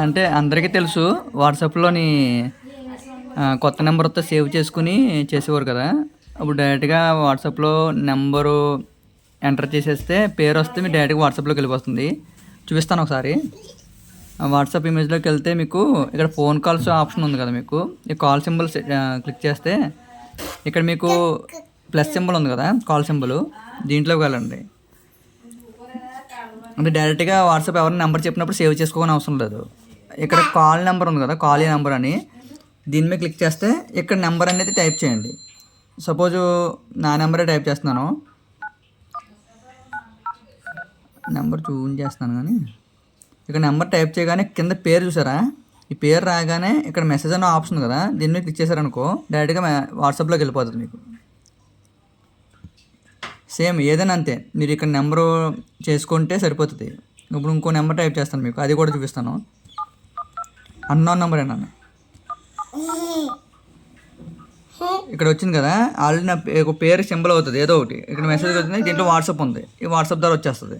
అంటే అందరికీ తెలుసు వాట్సాప్‌లోని కొత్త నెంబర్‌తో సేవ్ చేసుకొని చేసేవారు కదా! అప్పుడు డైరెక్ట్‌గా వాట్సాప్‌లో నంబరు ఎంటర్ చేసేస్తే పేరొస్తే మీకు డైరెక్ట్‌గా వాట్సాప్‌లోకెళ్ళిపోతుంది. చూపిస్తాను ఒకసారి. వాట్సాప్ ఇమేజ్‌లోకెళ్తే మీకు ఇక్కడ ఫోన్ కాల్స్ ఆప్షన్ ఉంది కదా మీకు. ఈ కాల్ సింబల్ క్లిక్ చేస్తే ఇక్కడ మీకు ప్లస్ సింబల్ ఉంది కదా! కాల్ సింబలు దీంట్లోకి వెళ్ళండి. అంటే డైరెక్ట్‌గా వాట్సాప్ ఎవరైనా నెంబర్ చెప్పినప్పుడు సేవ్ చేసుకోని అవసరం లేదు. ఇక్కడ కాల్ నెంబర్ ఉంది కదా! కాలీ నెంబర్ అని దీని మీద క్లిక్ చేస్తే ఇక్కడ నెంబర్ అనేది టైప్ చేయండి. సపోజు నా నెంబరే టైప్ చేస్తున్నాను. నెంబర్ చేస్తున్నాను కానీ ఇక్కడ నెంబర్ టైప్ చేయగానే కింద పేరు చూసారా? ఈ పేరు రాగానే ఇక్కడ మెసేజ్ అనే ఆప్షన్ ఉంది కదా! దీని మీద క్లిక్ చేశారనుకో డైరెక్ట్‌గా వాట్సాప్‌లోకి వెళ్ళిపోతుంది మీకు. సేమ్ ఏదైనా అంతే. మీరు ఇక్కడ నెంబరు చేసుకుంటే సరిపోతుంది. ఇప్పుడు ఇంకో నెంబర్ టైప్ చేస్తాను మీకు. అది కూడా చూపిస్తాను. అన్నోన్ నెంబరేనా ఇక్కడ వచ్చింది కదా! ఆల్రెడీ నా ఒక పేరు సింబల్ అవుతుంది ఏదో ఒకటి. ఇక్కడ మెసేజ్ వచ్చింది. దీంట్లో వాట్సాప్ ఉంది. ఈ వాట్సాప్ ద్వారా వచ్చేస్తుంది.